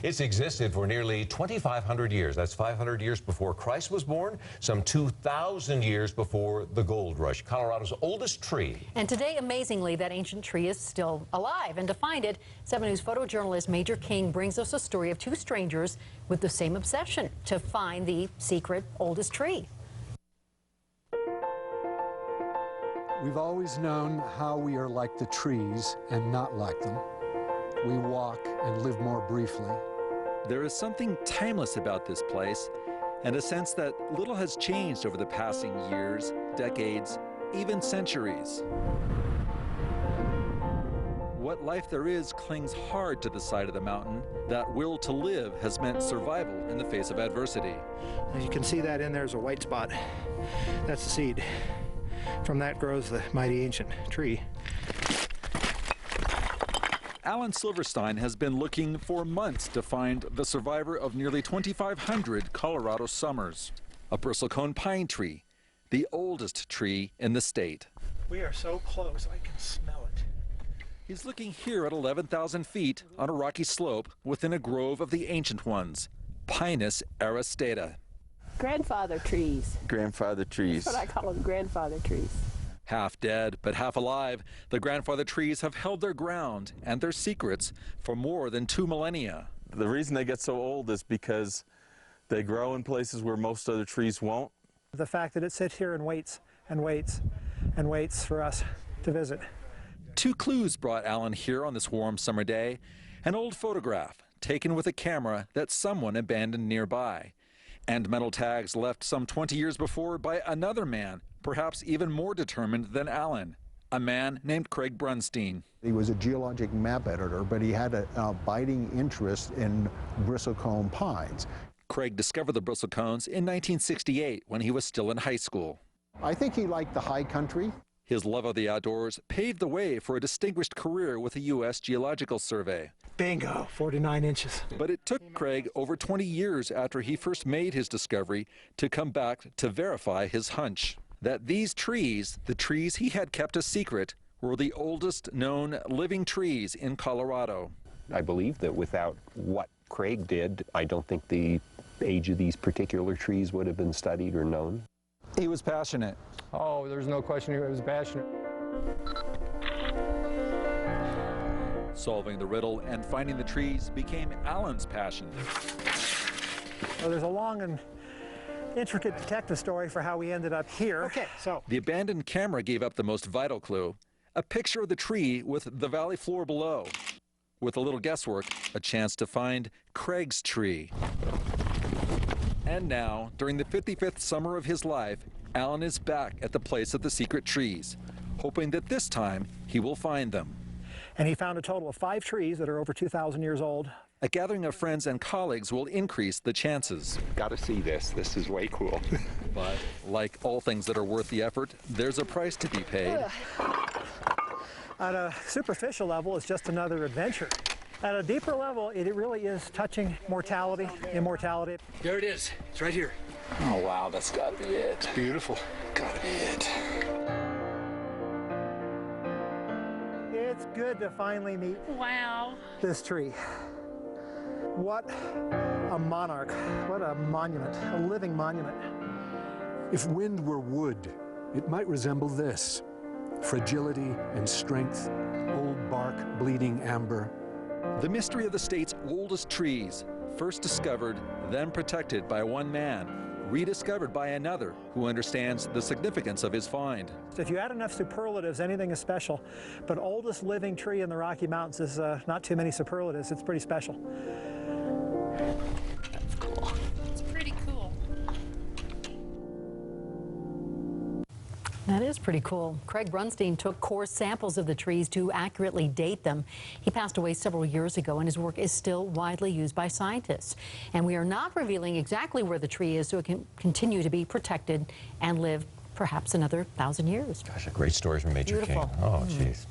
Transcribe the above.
It's existed for nearly 2,500 years. That's 500 years before Christ was born, some 2,000 years before the gold rush. Colorado's oldest tree. And today, amazingly, that ancient tree is still alive. And to find it, 7 News photojournalist Major King brings us a story of two strangers with the same obsession to find the secret oldest tree. We've always known how we are like the trees and not like them. We walk and live more briefly. There is something timeless about this place, and a sense that little has changed over the passing years, decades, even centuries. What life there is clings hard to the side of the mountain. That will to live has meant survival in the face of adversity. As you can see, that in there's a white spot. That's the seed. From that grows the mighty ancient tree. Alan Silverstein has been looking for months to find the survivor of nearly 2,500 Colorado summers. A bristlecone pine tree, the oldest tree in the state. We are so close, I can smell it. He's looking here at 11,000 feet on a rocky slope within a grove of the ancient ones, Pinus aristata. Grandfather trees. Grandfather trees. That's what I call them, grandfather trees. Half dead, but half alive, the grandfather trees have held their ground and their secrets for more than 2 millennia. The reason they get so old is because they grow in places where most other trees won't. The fact that it sits here and waits and waits and waits for us to visit. 2 clues brought Alan here on this warm summer day. An old photograph taken with a camera that someone abandoned nearby, and metal tags left some 20 years before by another man, perhaps even more determined than Alan, a man named Craig Brunstein. He was a geologic map editor, but he had an abiding interest in bristlecone pines. Craig discovered the bristlecones in 1968 when he was still in high school. I think he liked the high country. His love of the outdoors paved the way for a distinguished career with the U.S. Geological Survey. Bingo, 49 inches. But it took Craig over 20 years after he first made his discovery to come back to verify his hunch that these trees, the trees he had kept a secret, were the oldest known living trees in Colorado. I believe that without what Craig did, I don't think the age of these particular trees would have been studied or known. He was passionate. Oh, there's no question he was passionate. Solving the riddle and finding the trees became Alan's passion. Well, there's a long and intricate detective story for how we ended up here. Okay, so. The abandoned camera gave up the most vital clue, a picture of the tree with the valley floor below. With a little guesswork, a chance to find Craig's tree. And now, during the 55th summer of his life, Alan is back at the place of the secret trees, hoping that this time he will find them. And he found a total of 5 trees that are over 2,000 years old. A gathering of friends and colleagues will increase the chances. Got to see this. This is way cool. But like all things that are worth the effort, there's a price to be paid. At a superficial level, it's just another adventure. At a deeper level, it really is touching mortality, immortality. There it is. It's right here. Oh, wow, that's got to be it. It's beautiful. Gotta be it. It's good to finally meet this tree. What a monarch. What a monument, a living monument. If wind were wood, it might resemble this: fragility and strength, old bark bleeding amber. The mystery of the state's oldest trees, first discovered, then protected by one man, rediscovered by another who understands the significance of his find. If you add enough superlatives, anything is special. But oldest living tree in the Rocky Mountains is not too many superlatives. It's pretty special. That's cool. It's pretty cool. That is pretty cool. Craig Brunstein took core samples of the trees to accurately date them. He passed away several years ago, and his work is still widely used by scientists. And we are not revealing exactly where the tree is so it can continue to be protected and live perhaps another 1,000 years. Gosh, a great story from Major King. Beautiful. Oh, jeez.